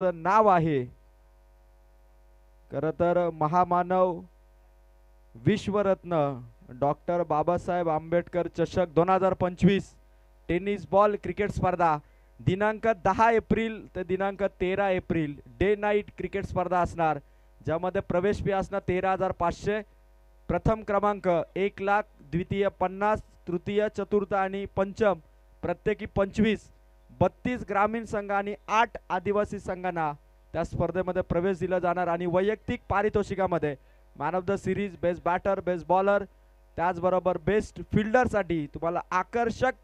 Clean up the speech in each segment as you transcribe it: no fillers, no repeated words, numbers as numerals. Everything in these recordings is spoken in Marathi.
नाव आहे. खरं तर महामानव विश्वरत्न डॉक्टर बाबासाहेब आंबेडकर चषक 2025 टेनिस बॉल क्रिकेट स्पर्धा दिनांक 10 एप्रिल ते दिनांक 13 एप्रिल डे नाईट क्रिकेट स्पर्धा असणार, ज्यामध्ये प्रवेश फी असणार 13,500. प्रथम क्रमांक 1,00,000, द्वितीय 50, तृतीय, चतुर्थ आणि पंचम प्रत्येकी 25. 32 ग्रामीण संघ आणि 8 आदिवासी संघांना त्या स्पर्धेमध्ये प्रवेश दिला जाणार आणि वैयक्तिक पारितोषिकामध्ये man of the series, best batter, best bowler, त्याचबरोबर बेस्ट फिल्डरसाठी तुम्हाला आकर्षक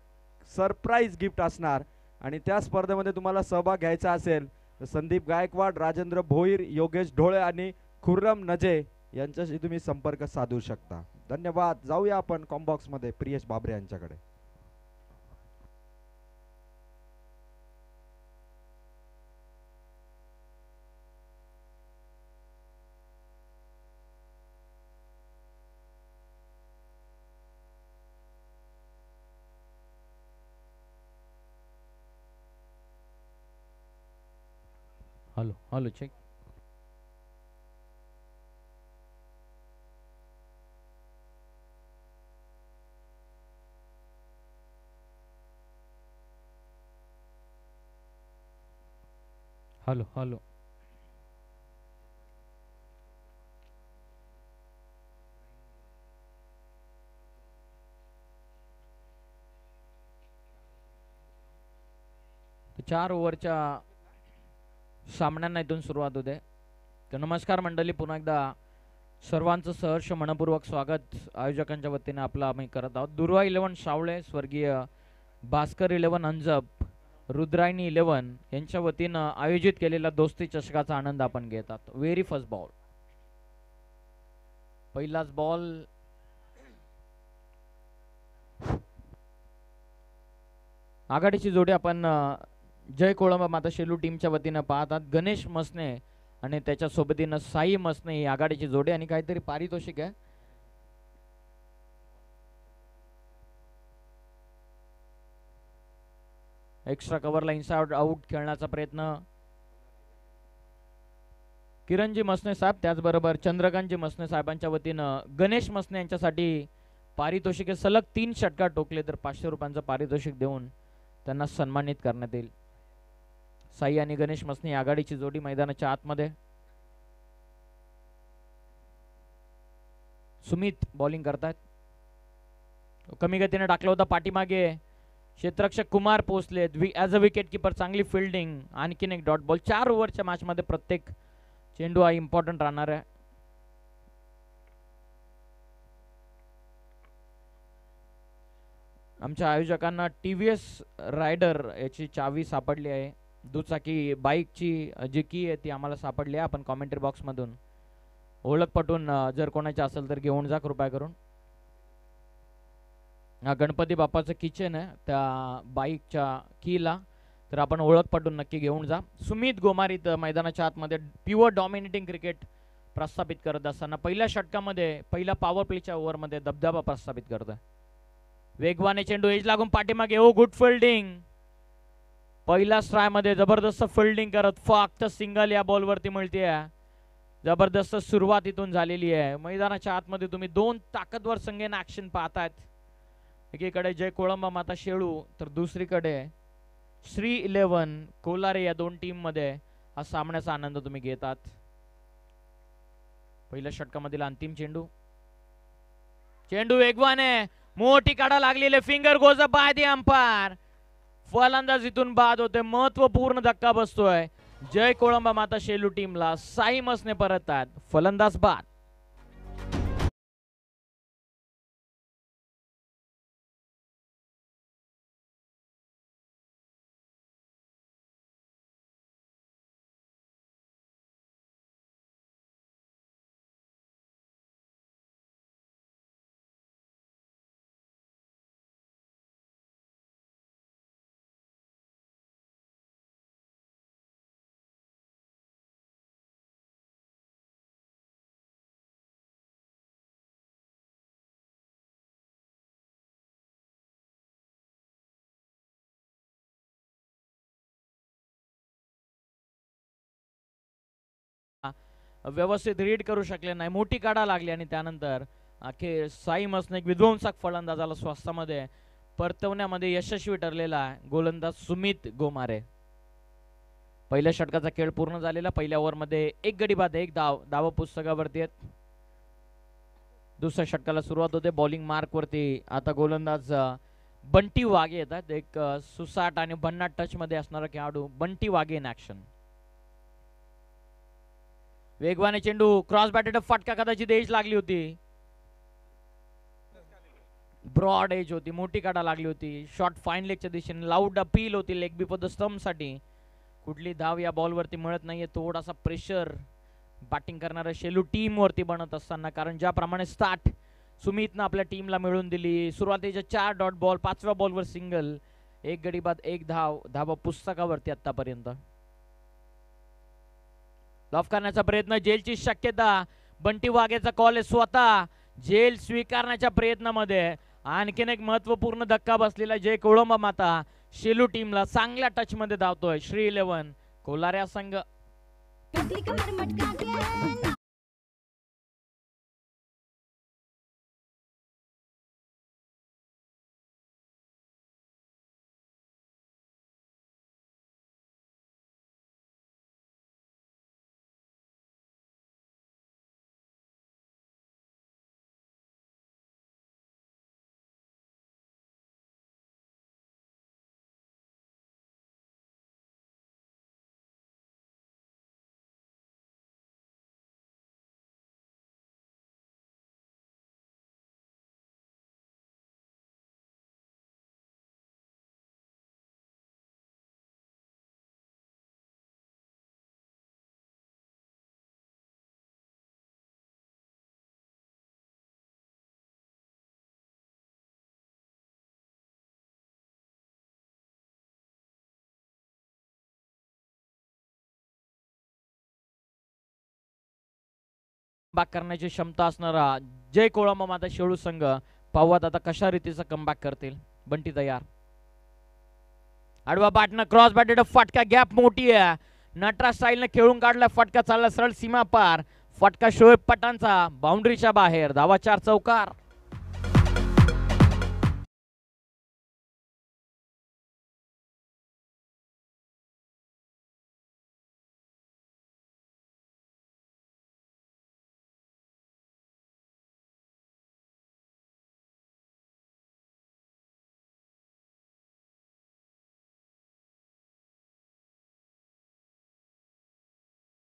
सरप्राईज गिफ्ट असणार. आणि त्या स्पर्धेमध्ये तुम्हाला सहभाग घ्यायचा असेल तर संदीप गायकवाड, राजेंद्र भोईर, योगेश ढोळे आणि खुर्रम नजे यांच्याशी तुम्ही संपर्क साधू शकता. धन्यवाद. जाऊया आपण कॉम्बॉक्स मध्ये प्रियेश बाबरे यांच्याकडे. Hello hello check. Hello hello. तर 4 ओव्हरच्या सामन्यांना इथून सुरुवात होते. तर नमस्कार मंडळी, पुन्हा एकदा सर्वांचं सहर्ष मनपूर्वक स्वागत आयोजकांच्या वतीने आपलं आम्ही करत आहोत. दुर्वा 11 सावळे, स्वर्गीय भास्कर 11 अंजप, रुद्रायणी 11 यांच्या वतीनं आयोजित केलेला दोस्ती चषकाचा आनंद आपण घेतात. व्हेरी फर्स्ट बॉल, पहिलाच बॉल. आघाडीची जोडी आपण जय कोळंब माता शेलू टीमच्या वतीनं पाहतात. गणेश मसने आणि त्याच्या सोबतीनं साई मसने ही आघाडीची जोडी आणि काहीतरी पारितोषिक आहे. एक्स्ट्रा कव्हरला इनसाइड आउट खेळण्याचा प्रयत्न किरणजी मसने साहेब, त्याचबरोबर चंद्रकांतजी मसने साहेबांच्या वतीनं गणेश मसने यांच्यासाठी पारितोषिके सलग 3 षटकार टोकले तर 500 रुपयांचं पारितोषिक देऊन त्यांना सन्मानित करण्यात येईल. साई आणि गणेश मसने आघाडीची जोडी मैदानाच्या आतमध्ये. सुमित बॉलिंग करतायत. कमी गतीने टाकला होता पाठीमागे. क्षेत्ररक्षक कुमार पोचले ॲज अ विकेट किपर. चांगली फिल्डिंग, आणखीन एक डॉट बॉल. 4 ओव्हरच्या मॅच मध्ये प्रत्येक चेंडू हा इम्पॉर्टंट राहणार आहे. आमच्या आयोजकांना टीव्हीएस रायडर याची चावी सापडली आहे. दुचाकी बाईकची जी की आहे ती आम्हाला सापडली आहे. आपण कॉमेंट्री बॉक्स मधून ओळख पटून जर कोणाची असेल तर घेऊन जा कृपया करून. हा गणपती बाप्पाचं किचन आहे त्या बाईकच्या कीला, तर आपण ओळख पटून नक्की घेऊन जा. सुमित गोमारीत मैदानाच्या आतमध्ये प्युअर डॉमिनेटिंग क्रिकेट प्रस्थापित करत असताना पहिल्या षटकामध्ये पहिल्या पॉवर प्लेच्या ओव्हरमध्ये दबदबा प्रस्थापित करतोय. वेगवाने चेंडू एज लागून पाठीमागे. ओ गुड फिल्डिंग. पहिल्या ट्राय मध्ये जबरदस्त फिल्डिंग करत फक्त सिंगल या बॉलवरती मिळते. जबरदस्त सुरुवात इथून झालेली आहे. मैदानाच्या आतमध्ये तुम्ही 2 ताकदवर संघांना ऍक्शन पाहतायत. एकीकडे जय कोळंबा माता शेळू तर दुसरीकडे श्री 11 कोलारे या 2 टीम मध्ये हा सामन्याचा आनंद तुम्ही घेतात. पहिल्या षटकामधील अंतिम चेंडू. चेंडू वेगवाने मोठी काढा लागलेले. Finger goes by the umpire. फलंदाज इथून बाद होते. महत्वपूर्ण धक्का बसतोय जय कोळंबा माता शेलू टीमला. साई मसने परततात. फलंदाज बाद. व्यवस्थित रीड करू शकले नाही, मोठी काढा लागली आणि त्यानंतर अखेर साई मसने एक विध्वंसक फलंदाजाला स्वस्तामध्ये परतवण्यामध्ये यशस्वी ठरलेला आहे गोलंदाज सुमित गोमारे. पहिल्या षटकाचा खेळ पूर्ण झालेला. पहिल्या ओव्हरमध्ये एक गडी बाद एक धाव, धाव पुस्तकावरती आहेत. दुसऱ्या षटकाला सुरुवात होते. बॉलिंग मार्क वरती आता गोलंदाज बंटी वाघे येतात. एक सुसाट आणि भन्नाट टच मध्ये असणारा खेळाडू बंटी वाघे इन ऍक्शन. वेगवाने चेंडू, क्रॉस बॅटेड फटका, कदाचित एज लागली होती, ब्रॉड एज होती, मोठी काढा लागली होती. शॉट फाईन लेगच्या दिशेने, लाऊड अपील होती लेग बिफोर द स्टंप साठी. कुठली धाव या बॉल वरती मिळत नाहीये. थोडासा प्रेशर बॅटिंग करणाऱ्या शेलू टीम वरती बनत असताना, कारण ज्याप्रमाणे स्टार्ट सुमितनं आपल्या टीमला मिळवून दिली, सुरुवातीच्या 4 डॉट बॉल, 5व्या बॉलवर सिंगल, एक गडी बाद एक धाव, धावा पुस्तकावरती आतापर्यंत. लॉफ करण्याचा प्रयत्न, जेलची शक्यता, बंटी वाघेचा कॉल आहे, स्वतः जेल स्वीकारण्याच्या प्रयत्नामध्ये आणखीन एक महत्वपूर्ण धक्का बसलेला. जय कोळंबा माता शेलू टीमला चांगल्या टच मध्ये धावतोय. श्री 11 कोलाऱ्या संघ. कमबॅक करण्याची क्षमता असणारा जय कोळंबा माता शेळू संघ पाहूयात आता कशा रीतीचा कमबॅक करतील. बंटी तयार, आडवा बॅटनं क्रॉस बॅटेड फटका, गॅप मोठी आहे, नटराज स्टाईलने खेळून काढला फटका, चालला सरळ सीमा पार, फटका शोएब पठाणचा बाउंड्रीच्या बाहेर, धावा 4 चौकार.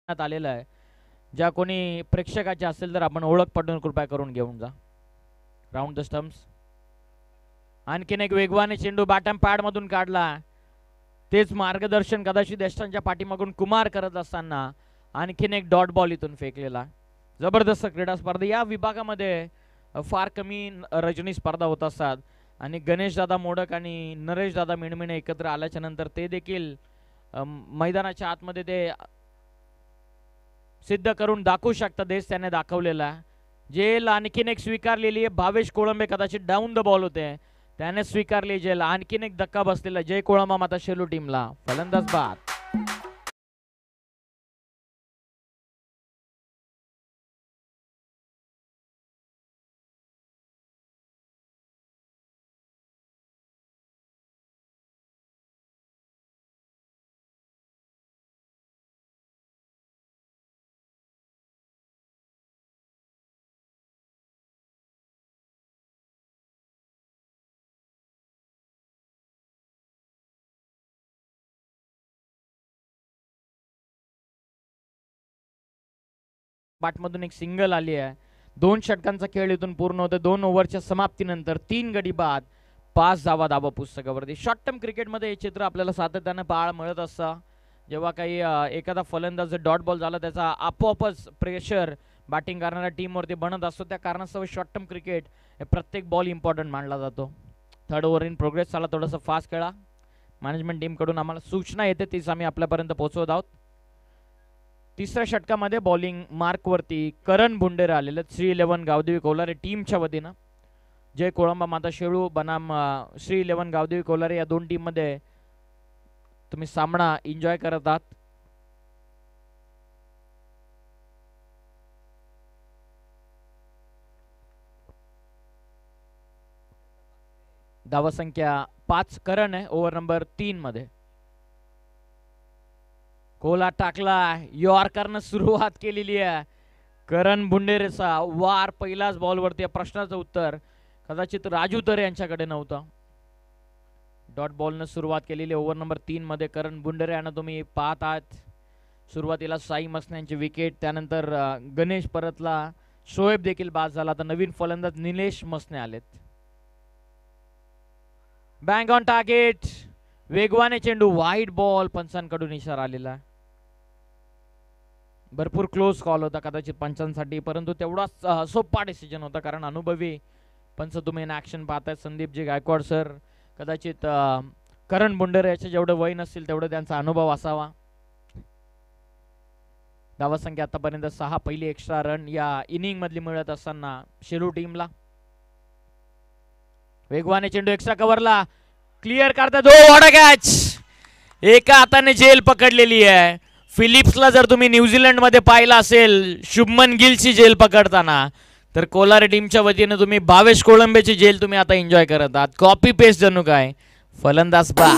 आलेला आहे. ज्या कोणी प्रेक्षकाचे असेल तर आपण ओळख पटवून कृपया करून घेऊन जा. Round the stumps. आणखीन एक वेगवाने चेंडू बॅटम पॅड मधून काढला. तेच मार्गदर्शन कदाचित यष्टांच्या पाठीमागून कुमार करत असताना आणखीन एक डॉट बॉल इथून फेकलेला. जबरदस्त क्रीडा स्पर्धा. या विभागामध्ये फार कमी रजनी स्पर्धा होत असतात आणि गणेश दादा मोडक आणि नरेश दादा मिणमिणे एकत्र आल्याच्या नंतर ते देखील मैदानाच्या आतमध्ये ते सिद्ध करून दाखवू शकतात. देश त्याने दाखवलेला. जेल आणखीन एक स्वीकारलेली आहे. भावेश कोळंबे कदाचित डाऊन द बॉल होते, त्याने स्वीकारली जेल. आणखीन एक धक्का बसलेला जय कोळंबा माता शेलू टीमला. फलंदाज बाद. बाटमधून एक सिंगल आली आहे. 2 षटकांचा खेळ इथून पूर्ण होतो. 2 ओव्हरच्या समाप्तीनंतर 3 गडी बाद 5 धावा, धावा पुस्तकावरती. शॉर्ट टर्म क्रिकेटमध्ये हे चित्र आपल्याला सातत्याने पाहायला मिळत असतं. जेव्हा काही एखादा फलंदाज डॉट बॉल झाला त्याचा आपोआपच प्रेशर बॅटिंग करणाऱ्या टीमवरती बनत असतो. त्या कारणास्तव शॉर्ट टर्म क्रिकेट हे प्रत्येक बॉल इम्पॉर्टंट मानला जातो. 3rd over in progress. झाला थोडंसं फास्ट खेळा. मॅनेजमेंट टीमकडून आम्हाला सूचना येते तीच आम्ही आपल्यापर्यंत पोहोचवत आहोत. 3ऱ्या षटकामध्ये बॉलिंग मार्क वरती करण भुंडेरा आलेले. 3-11 गावदेवी कोलारे टीमच्या वतीनं. जय कोळंबा माता शेळू बनाम 3-11 गावदेवी कोलारे या 2 टीम मध्ये तुम्ही सामना एन्जॉय करत आहात. धावसंख्या 5 करण आहे ओव्हर नंबर 3 मध्ये. कोला टाकला, यॉर्करनं सुरुवात केलेली आहे. करण बुंडेरेचा वार पहिलाच बॉलवरती. प्रश्नाचं उत्तर कदाचित राजू तरे यांच्याकडे नव्हतं. डॉट बॉलनं सुरुवात केलेली ओव्हर नंबर 3 मध्ये करण बुंडेरे यांना तुम्ही पाहत आहात. सुरुवातीला साई मसने यांची विकेट, त्यानंतर गणेश परतला, शोएब देखील बाद झाला. आता नवीन फलंदाज निलेश मसने आलेत. बँग ऑन टार्गेट, वेगवाने चेंडू, वाईड बॉल. पंचांकडून इशारा आलेला. भरपूर क्लोज कॉल होता कदाचित पंचांसाठी, परंतु तेवढाच सोपा डिसिजन होता कारण अनुभवी पंच तुम्ही इन ऍक्शन पाहताय. संदीपजी गायकवाड सर, कदाचित करण बुंडेरे याचे जेवढं वय नसतील तेवढं त्यांचा अनुभव असावा. धावसंख्या आतापर्यंत 6. पहिली एक्स्ट्रा रन या इनिंग मधली मिळत असताना शेलू टीमला. वेगवाने चेंडू एक्स्ट्रा कव्हरला, क्लिअर करतात. What a catch. एका हाताने झेल पकडलेली आहे. फिलिप्सला जर तुम्ही न्यूझीलंड मध्ये पाहिलं असेल शुभमन गिलची झेल पकडताना, तर कोलार टीमच्या वतीने तुम्ही भावेश कोळंबेची झेल तुम्ही आता एन्जॉय करत आहात. कॉपी पेस्ट जणू काय. फलंदाज बा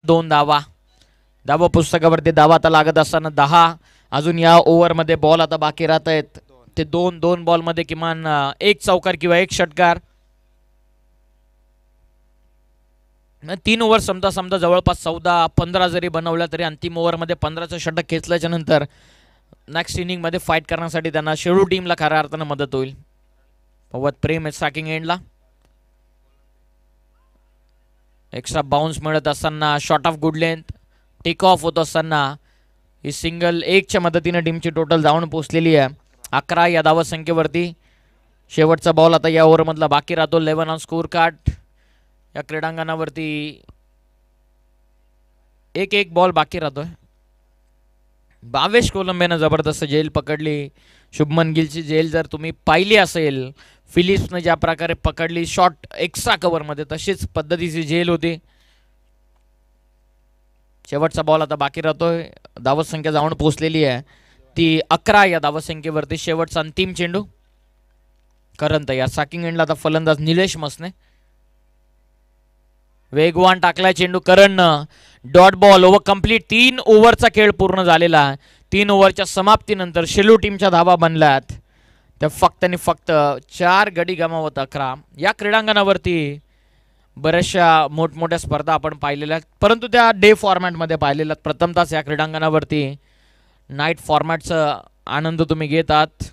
दोन धावा. धावा पुस्तकावरती धावा आता लागत असताना 10. अजून या ओव्हर मध्ये बॉल आता बाकी राहत आहेत. ते दोन बॉल मध्ये किमान एक चौकार किंवा एक षटकार. 3 ओव्हर समजा जवळपास 14-15 जरी बनवल्या तरी अंतिम ओव्हर मध्ये 15चं षटक खेचल्याच्या नंतर नेक्स्ट इनिंग मध्ये फाईट करण्यासाठी त्यांना शेडू टीमला खऱ्या अर्थानं मदत होईल. पवत प्रेम स्ट्रायकिंग एंडला. एक्स्ट्रा बाउन्स मिळत असताना shot of good length, take off होत असताना ही सिंगल 1च्या मदतीने टीमची टोटल धावून पोहोचलेली आहे 11 या धावसंख्येवरती. शेवटचा बॉल आता या ओव्हरमधला बाकी राहतो. 11 ऑन स्कोर कार्ड. या क्रीडांगणावरती एक बॉल बाकी राहतोय. भावेश कोलंबेनं जबरदस्त झेल पकडली. शुभमन गिलची झेल जर तुम्ही पाहिली असेल, फिलिप्सने ज्या प्रकारे पकडली शॉट एक्स्ट्रा कव्हर मध्ये, तशीच पद्धतीची झेल होती. शेवटचा बॉल आता बाकी राहतोय. धावसंख्या जाऊन पोहोचलेली आहे ती 11 या धावसंख्येवरती. शेवटचा अंतिम चेंडू करण तयार. सॅकिंग एंडला आता फलंदाज निलेश मसने. वेगवान टाकलाय चेंडू करणनं. Dot ball. Over complete. 3 ओव्हरचा खेळ पूर्ण झालेला. 3 ओव्हरच्या समाप्तीनंतर शेलू टीमच्या धावा बनल्यात त्या फक्त आणि फक्त 4 गडी गमावत 11. या क्रीडांगणावरती बऱ्याचशा मोठमोठ्या स्पर्धा आपण पाहिलेल्या आहेत, परंतु त्या डे फॉर्मॅटमध्ये पाहिलेल्या. प्रथमतःच या क्रीडांगणावरती नाईट फॉर्मॅटचा आनंद तुम्ही घेतात.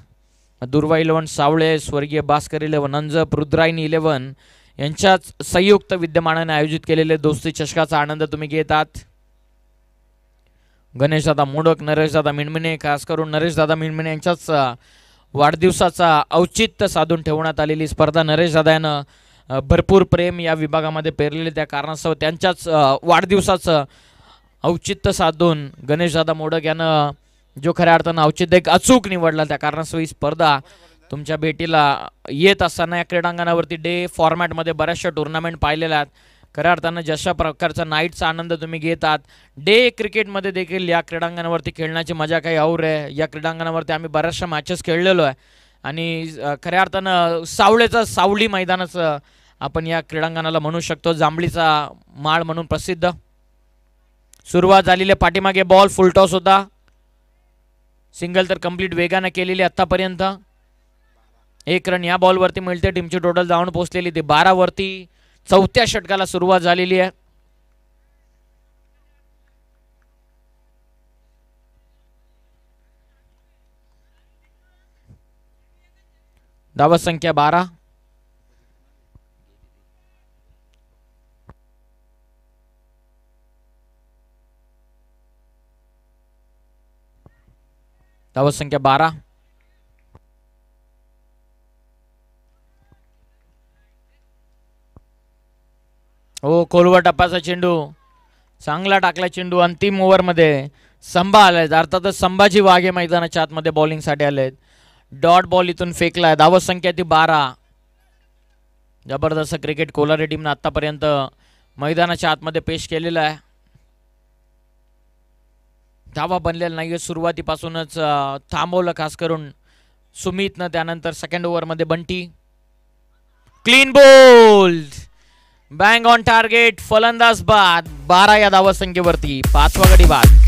दुर्वा 11 सावळे, स्वर्गीय भास्कर 11, अंजप, रुद्रायणी 11 यांच्याच संयुक्त विद्यमानाने आयोजित केलेले दोस्ती चषकाचा आनंद तुम्ही घेतात. गणेशदादा मोडक, नरेशदादा मिणमिणे, खास करून नरेशदादा मिणमिणे यांच्याच वाढदिवसाचा औचित्य साधून ठेवण्यात आलेली स्पर्धा. नरेशदादा यानं भरपूर प्रेम या विभागामध्ये पेरलेले, त्या कारणास्तव त्यांच्याच वाढदिवसाचं औचित्य साधून गणेशदादा मोडक यानं जो खऱ्या अर्थानं औचित्य एक अचूक निवडला, त्या कारणास्तव ही स्पर्धा तुमच्या भेटीला येत असताना या क्रीडांगणावरती डे फॉर्मॅटमध्ये बऱ्याचशा टुर्नामेंट पाहिलेल्या आहेत. खऱ्या अर्थानं जशा प्रकारचा नाईटचा आनंद तुम्ही घेतात, डे क्रिकेटमध्ये देखील या क्रीडांगणावरती खेळण्याची मजा काही और आहे. या क्रीडांगणावरती आम्ही बऱ्याचशा मॅचेस खेळलेलो आहे आणि खऱ्या अर्थानं सावली मैदानाचं आपण या क्रीडांगणाला म्हणू शकतो, जांभळीचा माळ म्हणून प्रसिद्ध. सुरुवात झालेली पाठीमागे बॉल फुलटॉस होता, सिंगल तर कंप्लीट वेगाने केलेली आतापर्यंत. 1 रन या बॉलवरती मिळते. टीमची टोटल धावून पोहोचलेली ती 12 वरती. 4थ्या षटकाला सुरुवात झालेली आहे. धावत संख्या 12. धावत संख्या 12. हो, खोलवर टप्प्याचा चेंडू, चांगला टाकला चेंडू. अंतिम ओव्हरमध्ये संभा आलाय, अर्थातच संभाजी वाघे मैदानाच्या आतमध्ये बॉलिंगसाठी आलेत. डॉट बॉल इथून फेकलाय. धावत संख्या ती 12. जबरदस्त क्रिकेट कोलारी टीमनं आतापर्यंत मैदानाच्या आतमध्ये पेश केलेला आहे. धावा बनलेला नाही, सुरुवातीपासूनच थांबवलं खास करून सुमितनं. त्यानंतर सेकंड ओव्हरमध्ये Bunty, clean bowled, bang on target, फलंदाज बाद. 12 या धावा संख्येवरती 5वा गडी बाद.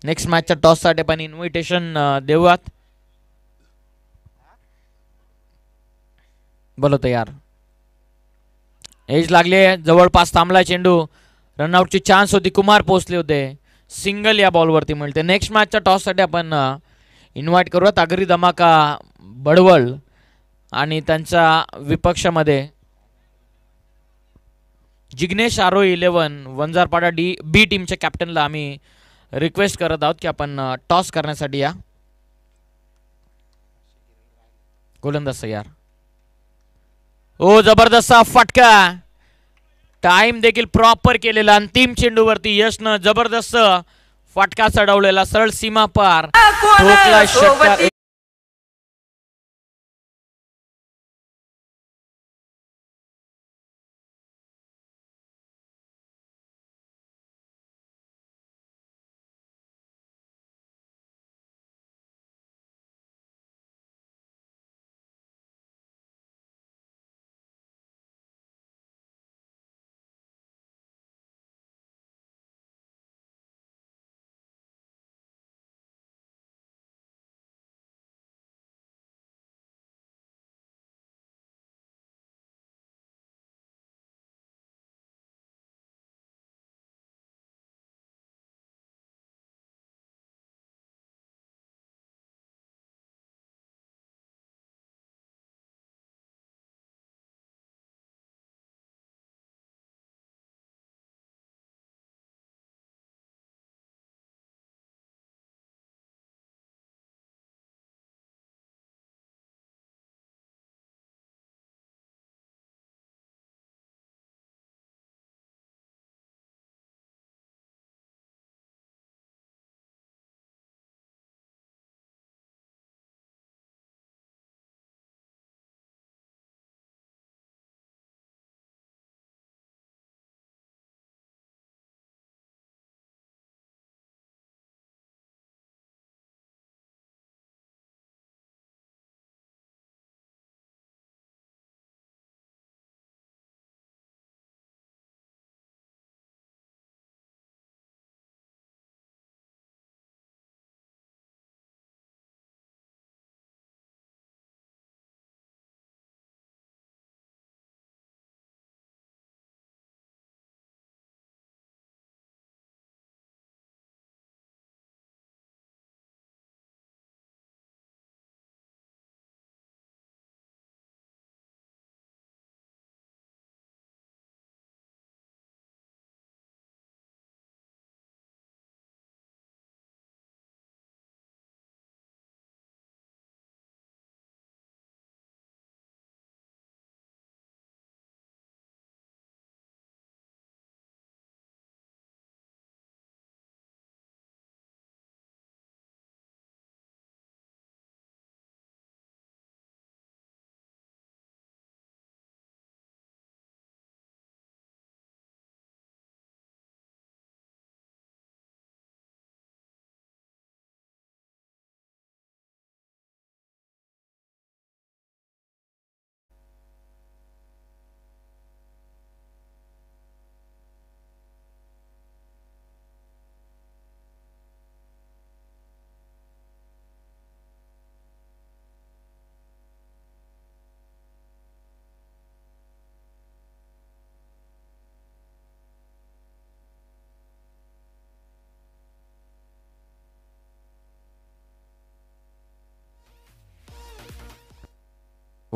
नेक्स्ट मॅचच्या टॉससाठी पण इन्व्हिटेशन देऊयात. बोलो तयार. एज लागले, जवळपास थांबला चेंडू. रनआउटची चान्स होती, कुमार पोहोचले होते. सिंगल या बॉलवरती मिळते. नेक्स्ट मॅचच्या टॉससाठी आपण इन्व्हाइट करूयात आगरी धमाका बडवळ आणि त्यांच्या विपक्षामध्ये जिग्नेश आरोही 11 वंजारपाडा बी टीमच्या कॅप्टनला आम्ही रिक्वेस्ट करत आहोत की आपण टॉस करण्यासाठी या. गोलंदाज तयार. ओ, जबरदस्त फटका, टाइम देखील प्रॉपर केलेला. अंतिम चेंडूवरती यशनं जबरदस्त फटका चढवलेला, सरळ सीमा पार ठोकला षटकार.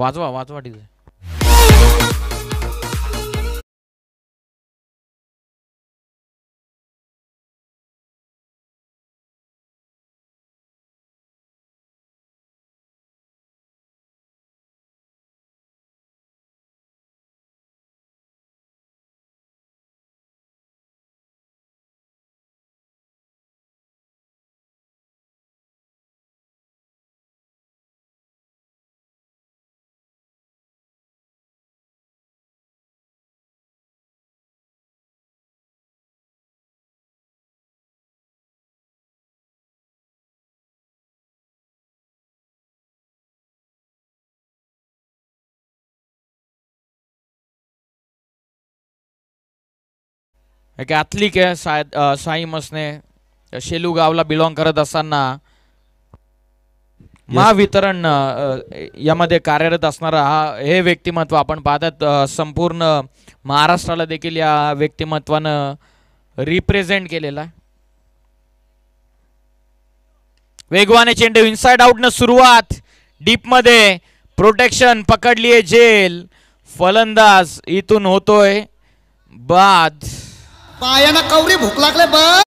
वाजवा वाजवा डीजे. एक ॲथलिक आहे साई मसने, शेलू गावला बिलॉंग करत असताना महावितरण यामध्ये कार्यरत असणारा हे व्यक्तिमत्व आपण पाहतात. संपूर्ण महाराष्ट्राला देखील या व्यक्तिमत्वानं रिप्रेझेंट केलेला आहे. वेगवाने चेंडू इनसाइड आउट न सुरुवात, डीप मध्ये प्रोटेक्शन, पकडलीये जेल, फलंदाज इथून होतोय बाद. पायानं कवरी भूक लागले बस.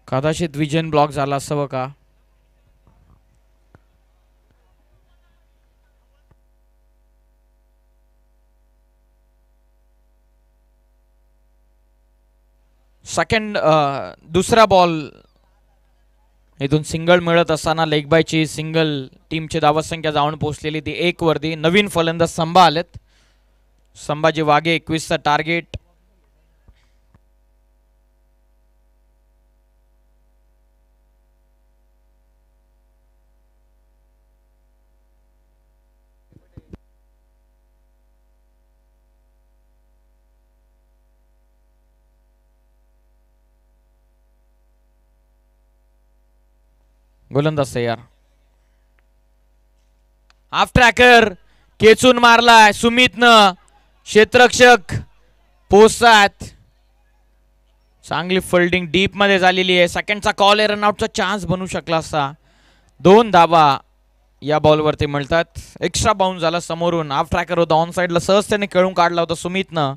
कदाचित विजन ब्लॉक झाला असावं का. सेकंड दुसरा बॉल इथून सिंगल मिळत असताना लेग बायची सिंगल टीमची धावसंख्या जाऊन पोहोचलेली ती 1 वरती. नवीन फलंदाज संभा आलेत, संभाजी वाघे 21चा टार्गेट. गोलंदाज तयार. हाफ ट्रॅकर केचून मारलाय सुमितनं, क्षेत्ररक्षक पोहोचतात. चांगली फिल्डिंग डीप मध्ये झालेली आहे. सेकंडचा कॉल आहे, रनआउटचा चान्स बनू शकला असता. 2 धावा या बॉलवरती मिळतात. एक्स्ट्रा बाउन्स झाला समोरून. हाफ ट्रॅकर होता, ऑन साइडला सहज त्याने खेळून काढला होता सुमितनं.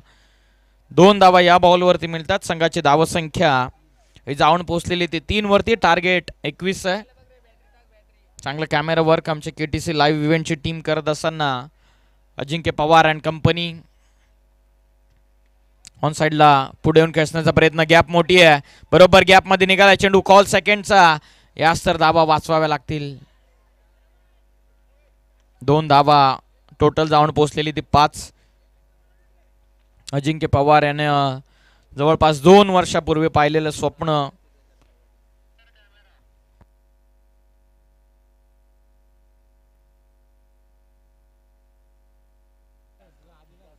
2 धावा या बॉलवरती मिळतात. संघाची धावसंख्या जाऊन पोहोचलेली ती 3 वरती. टार्गेट 21 आहे. चांगलं कॅमेरा वर्क आमचे केटीसी लाईव्ह इव्हेंटची टीम करत असताना अजिंक्य पवार अँड कंपनी. ऑन साइडला पुढे येऊन खेचण्याचा प्रयत्न, गॅप मोठी आहे, बरोबर गॅप मध्ये निघाला चेंडू. कॉल सेकंडचा, याच तर धावा वाचवाव्या लागतील. 2 धावा टोटल जाऊन पोहोचलेली ती 5. अजिंक्य पवार याने जवळपास 2 वर्षापूर्वी पाहिलेलं स्वप्न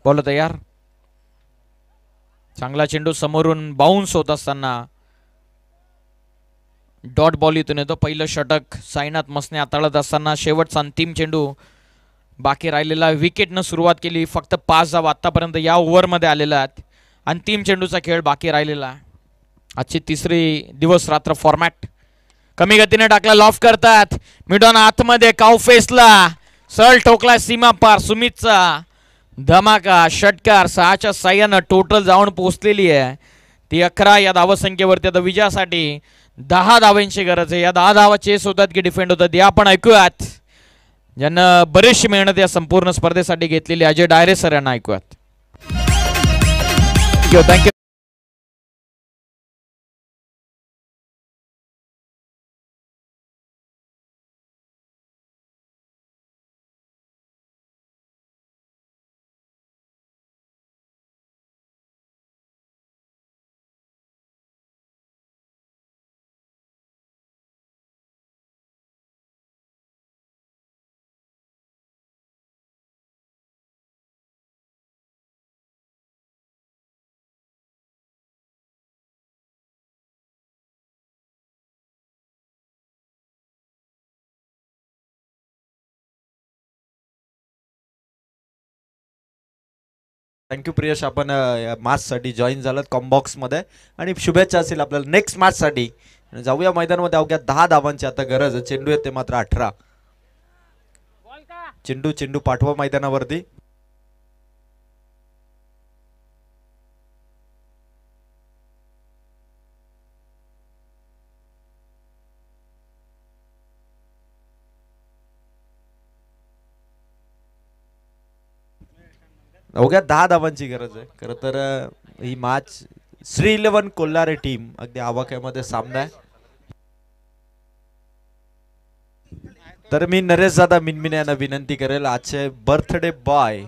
बॉल तयार. चांगला चेंडू समोरून बाउन्स होत असताना डॉट बॉल इथून येतो. पहिलं षटक साईनाथ मसने हाताळत असताना शेवटचा अंतिम चेंडू बाकी राहिलेला. विकेटनं सुरुवात केली, फक्त 5 धावा आतापर्यंत या ओव्हरमध्ये आलेल्या आहेत. अंतिम चेंडूचा खेळ बाकी राहिलेला. आजची तिसरी दिवस रात्र फॉर्मॅट. कमी गतीने टाकला, लॉफ करतात मिडॉन आतमध्ये, काउफेसला सरळ ठोकला सीमा पार. सुमितचा धमाका षटकार 6च्या साह्यानं टोटल जाऊन पोहोचलेली आहे ती 11 या धावसंख्येवरती. आता विजयासाठी 10 धावांची गरज आहे. या 10 धावा चेस होतात की डिफेंड होतात, या आपण ऐकूयात ज्यांना बरीचशी मेहनत या संपूर्ण स्पर्धेसाठी घेतलेली अजय डायरे सर यांना ऐकूयात. थँक्यू. थँक्यू प्रियश, आपण मॅचसाठी जॉईन झालात कॉम्बॉक्समध्ये आणि शुभेच्छा असेल आपल्याला नेक्स्ट मॅचसाठी. जाऊया मैदानामध्ये. अवघ्या 10 धावांची आता गरज. चेंडू येते मात्र 18. चेंडू पाठवा मैदानावरती. अवघ्या 10 धावांची गरज आहे. खरं तर ही मॅच श्री 11 कोल्हारे टीम अगदी आवाक्यामध्ये सामना आहे. तर मी नरेश दादा मिनमिने यांना विनंती करेल, आजचे बर्थडे बॉय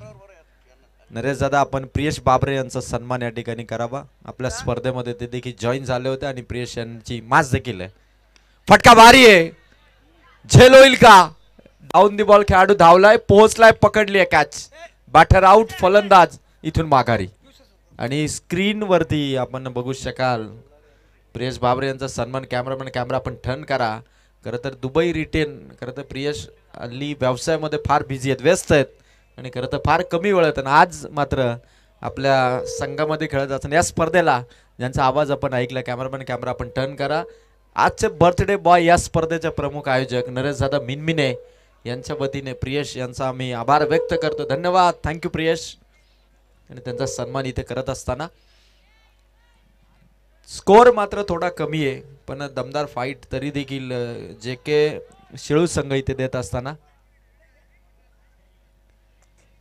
नरेश दादा, आपण प्रियश बाबरे यांचा सन्मान या ठिकाणी करावा. आपल्या स्पर्धेमध्ये ते देखील जॉईन झाले होते आणि प्रियश यांची मॅच देखील आहे. फटका भारी आहे, झेल होईल का? डाऊन दी बॉल खेळाडू धावलाय, पोहोचलाय, पकडली आहे कॅच. बॅटर आउट, फलंदाज इथून माघारी. आणि स्क्रीन वरती आपण बघू शकाल प्रियश बाबरे यांचा सन्मान. कॅमेरा आपण टर्न करा. खरं तर दुबई रिटेन, खरं तर प्रियश हल्ली व्यवसायामध्ये फार बिझी आहेत, व्यस्त आहेत आणि खरं तर फार कमी वेळ येतात. आज मात्र आपल्या संघामध्ये खेळत असताना या स्पर्धेला ज्यांचा आवाज आपण ऐकला, कॅमेरा आपण टर्न करा. आजचे बर्थडे बॉय या स्पर्धेचे प्रमुख आयोजक नरेश दादा मिनमिने यांच्या वतीने प्रियश यांचा आम्ही आभार व्यक्त करतो. धन्यवाद, थँक्यू प्रियश. आणि त्यांचा सन्मान इथे करत असताना स्कोर मात्र थोडा कमी आहे, पण दमदार फाईट तरी देखील जे के शिळू संघ इथे देत असताना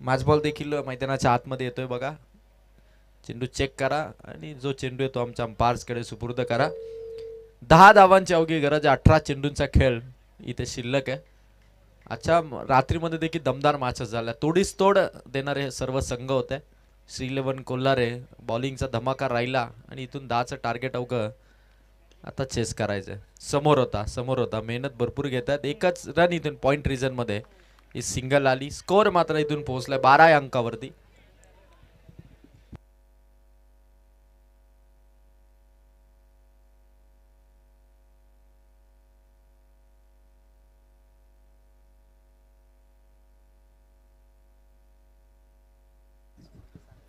मॅच बॉल देखील मैदानाच्या आतमध्ये येतोय बघा. चेंडू चेक करा आणि जो चेंडू आहे तो आमच्या अंपायर्सकडे सुपूर्द करा. 10 धावांची अवघी गरज. 18 चेंडूंचा खेळ इथे शिल्लक आहे. अच्छा, रात्रीमध्ये देखील दमदार मॅचेस झाल्या. तोडीस तोड देणारे सर्व संघ होते. श्री 11 कोल्हारे बॉलिंगचा धमाका राहिला आणि इथून 10चं टार्गेट अवघं आता चेस करायचंय. समोर होता मेहनत भरपूर घेतात. एकच रन इथून पॉइंट रिजन मध्ये ही सिंगल आली. स्कोर मात्र इथून पोहोचलाय 12 अंकावरती.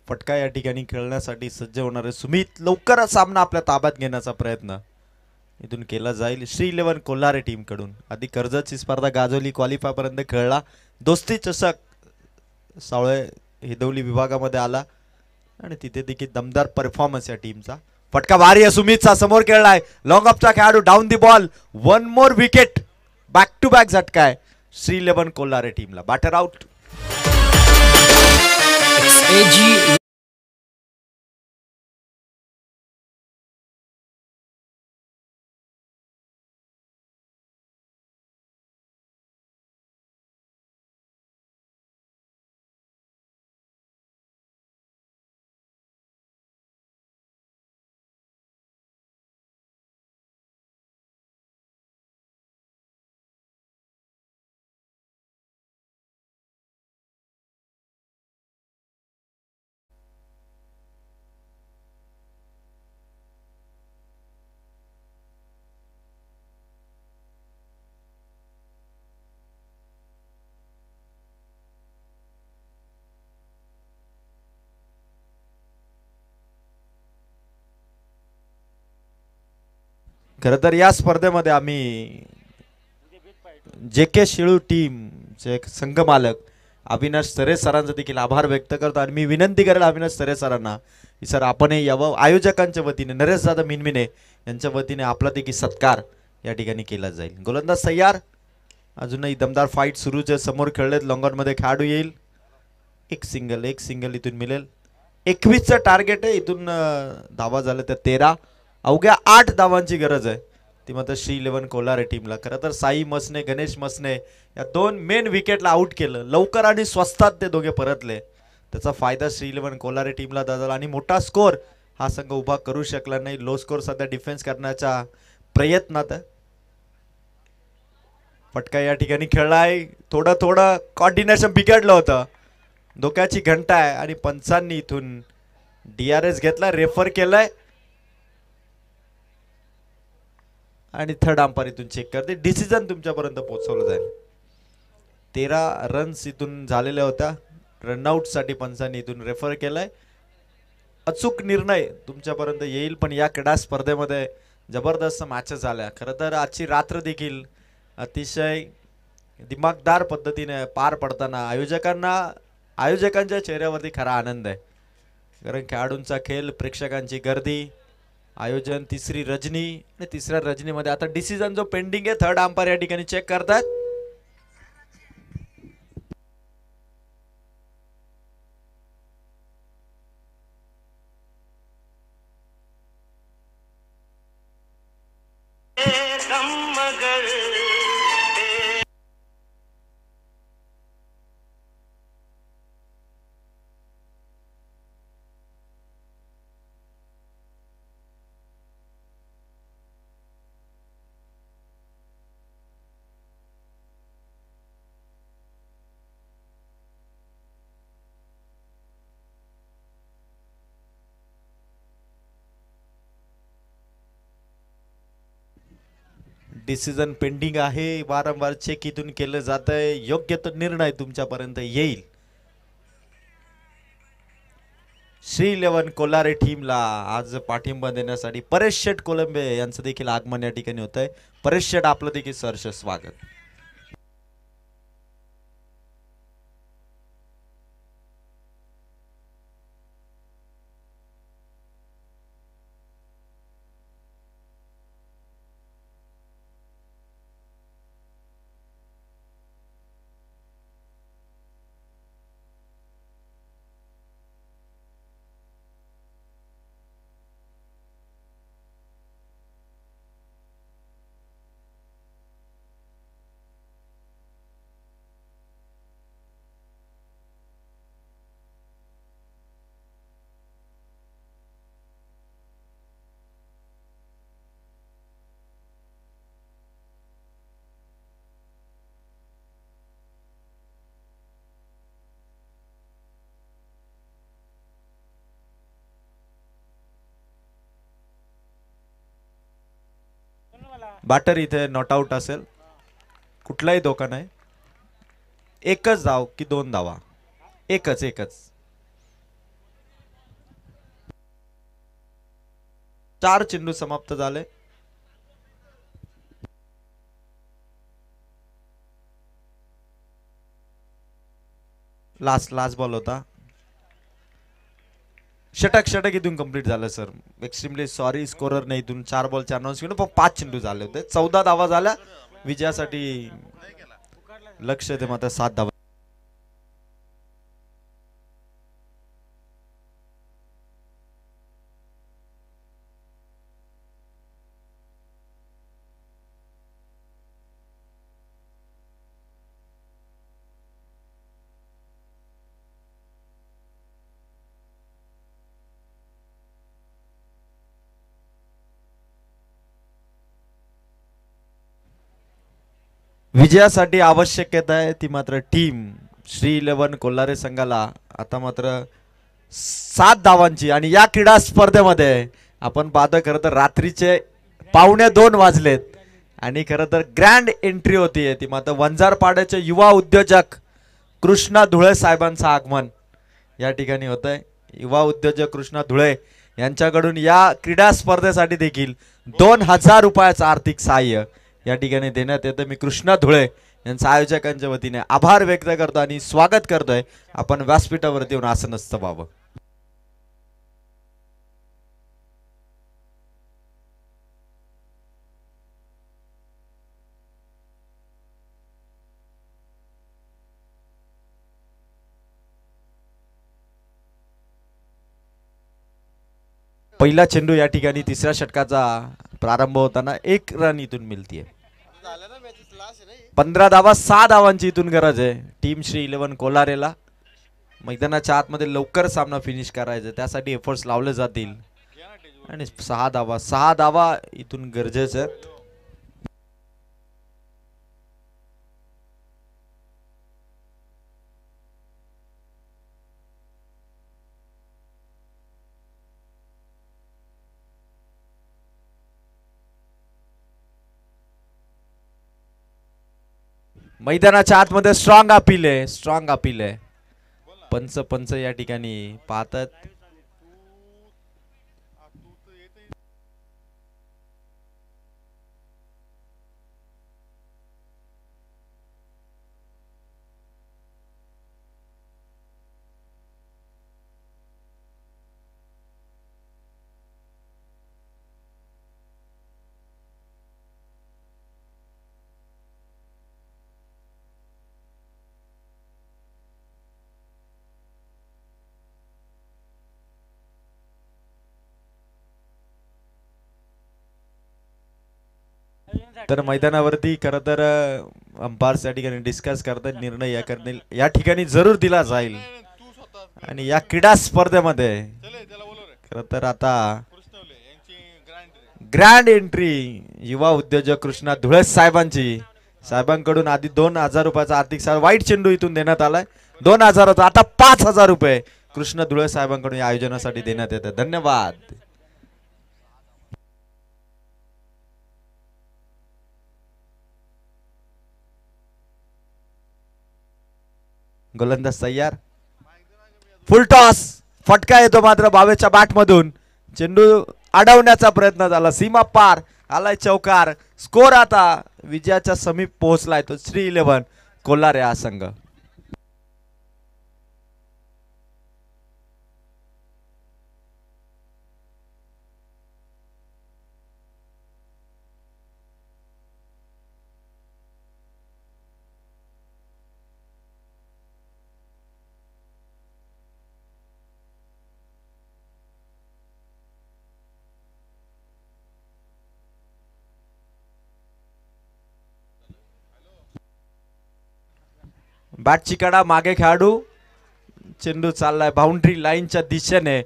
फटका या ठिकाणी खेळण्यासाठी सज्ज होणारे सुमित लवकरच सामना आपल्या ताब्यात घेण्याचा प्रयत्न इथून केला जाईल श्री 11 कोल्हारे टीम कडून. आधी कर्जतची स्पर्धा गाजवली, क्वालिफाय पर्यंत खेळला, दोस्ती चषक सावळे हिदवली विभागामध्ये आला आणि तिथे देखील दमदार परफॉर्मन्स या टीमचा. फटका भारी आहे सुमितचा, समोर खेळलाय, लॉंग ऑफचा खेळाडू, down the ball, one more wicket, back to back झटका आहे श्री 11 कोल्हारे टीमला. Batter out. खरं तर या स्पर्धेमध्ये आम्ही जे के शिळू टीमचे संघ मालक अविनाश सरे सरांचा देखील आभार व्यक्त करतो आणि मी विनंती करेल अविनाश सरे सरांना की सर आपणही यावं. आयोजकांच्या वतीने नरेश दादा मिनमिने यांच्या वतीने आपला देखील सत्कार या ठिकाणी केला जाईल. गोलंदाज तयार, अजूनही दमदार फाईट सुरूच आहे. समोर खेळलेत लॉंगॉन मध्ये खेळाडू येईल. एक सिंगल इथून मिळेल. 21चं टार्गेट आहे. इथून धावा झाल्या तर 13. अवघ्या 8 धावांची गरज आहे ती मात्र श्री 11 कोलारे टीमला. खरं तर साई मसने गणेश मसने या 2 मेन विकेटला आउट केलं. लवकर आणि स्वस्तात ते दोघे परतले. त्याचा फायदा श्री 11 कोलारे टीमला झाला आणि मोठा स्कोर हा संघ उभा करू शकला नाही. लो स्कोर सध्या डिफेन्स करण्याच्या प्रयत्नात. फटका या ठिकाणी खेळलाय. थोडं कॉर्डिनेशन बिघडलं होतं. धोक्याची घंटा आहे आणि पंचांनी इथून DRS घेतला, रेफर केलाय आणि थर्ड अंपायर इथून चेक करते. डिसिजन तुमच्यापर्यंत पोहोचवलं जाईल. 13 रन्स इथून झालेल्या होत्या. रनआउट साठी पंचांनी इथून रेफर केलाय. अचूक निर्णय तुमच्यापर्यंत येईल. पण या क्रीडा स्पर्धेमध्ये जबरदस्त मॅचेस झाल्या. खरं तर आजची रात्र देखील अतिशय दिमागदार पद्धतीने पार पडताना आयोजकांच्या चेहऱ्यावरती खरा आनंद आहे. कारण खेळाडूंचा खेळ, प्रेक्षकांची गर्दी, आयोजन, तिसरी रजनी आणि तिसऱ्या रजनीमध्ये आता डिसिजन जो पेंडिंग आहे थर्ड अंपायर या ठिकाणी चेक करतात. डिसिजन पेंडिंग आहे. वारंवार चेक इथून केलं जात आहे. योग्य तो निर्णय तुमच्यापर्यंत येईल. श्री 11 कोलारे टीमला आज पाठिंबा देण्यासाठी परेश शेठ कोलंबे यांचं देखील आगमन या ठिकाणी होत आहे. परेश शेठ आपलं देखील सहर्ष स्वागत. बॅटर इथे नॉट आउट असेल. कुठलाही धोका नाही. एकच धाव की 2 धावा? एकच. 4 चेंडू समाप्त झाले. लास्ट बॉल होता. षटक इथून कंप्लीट झालं सर. एक्स्ट्रीमली सॉरी स्कोरर नाही. इथून 4 बॉल 4 रन्स घेऊन 5 चेंडू झाले होते. 14 धावा झाल्या. विजयासाठी लक्ष ते मात्र 7 धावा. विजयासाठी आवश्यक आहे ती मात्र टीम श्री 11 कोल्हारे संघाला आता मात्र 7 धावांची. आणि या क्रीडा स्पर्धेमध्ये आपण पाहतो खरं तर रात्रीचे 1:45 वाजलेत आणि खरं तर ग्रँड एंट्री होती. ती मात्र वंजारपाड्याचे युवा उद्योजक कृष्णा धुळे साहेबांचं आगमन या ठिकाणी होत आहे. युवा उद्योजक कृष्णा धुळे यांच्याकडून या क्रीडा स्पर्धेसाठी देखील 2000 रुपयाचं आर्थिक सहाय्य या ठिकाणी देण्यात येतं. मी कृष्णा धुळे यांच्या आयोजकांच्या वतीने आभार व्यक्त करतो आणि स्वागत करतोय. आपण व्यासपीठावरती येऊन आसनस्थ व्हावं. पहिला चेंडू या ठिकाणी तिसऱ्या षटकाचा प्रारंभ होताना 1 रन इथून मिळतीये. 15 धावा 6 धावांची इथून गरज आहे टीम श्री 11 कोलारेला. मैदानाच्या आतमध्ये लवकर सामना फिनिश करायचा, त्यासाठी एफर्ट्स लावले जातील आणि 6 धावा इथून गरजेचं आहे. मैदानाच्या आतमध्ये स्ट्रॉंग अपील आहे. पंच या ठिकाणी पाहतात. तर मैदानावरती खरं तर अंपायर्स या ठिकाणी डिस्कस करतात, निर्णय या ठिकाणी जरूर दिला जाईल. आणि या क्रीडा स्पर्धेमध्ये खरं तर आता ग्रँड एंट्री युवा उद्योजक कृष्णा धुळे साहेबांकडून आधी 2000 रुपयाचा आर्थिक सहाय्य वाईट चेंडू इथून देण्यात आलाय. 2000 होता, आता 5000 रुपये कृष्णा धुळे साहेबांकडून या आयोजनासाठी देण्यात येते. धन्यवाद. गोलंदाज तयार. फुल टॉस, फटका येतो मात्र भावेच्या बॅट मधून. चेंडू अडवण्याचा प्रयत्न झाला, सीमा पार, आलाय चौकार. स्कोर आता विजयाच्या समीप पोहोचलाय तो श्री 11 कोल्हारे हा संघ. बॅटची कडा मागे खेळाडू, चेंडू चाललाय बाउंड्री लाईनच्या दिशेने,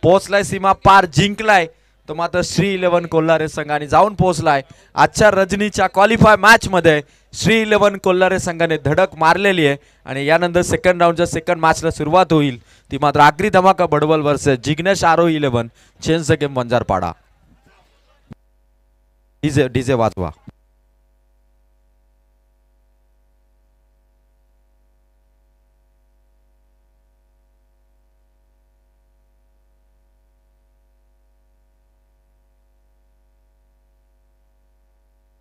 पोहोचलाय सीमा पार, जिंकलाय तो मात्र श्री 11 कोल्हारे संघाने जाऊन पोहोचलाय. आजच्या रजनीच्या क्वालिफाय मॅच मध्ये श्री 11 कोल्हारे संघाने धडक मारलेली आहे आणि यानंतर सेकंड राऊंडच्या सेकंड मॅचला सुरुवात होईल, ती मात्र आगरी धमाका बडवल वर्सेस जिग्नेश आरो 11 change the game Vanjarpada. DJ वाजवा.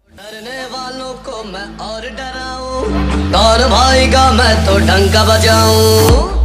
डरने वालों को मैं और डराऊं, और भाई का मैं तो डंका बजाऊं.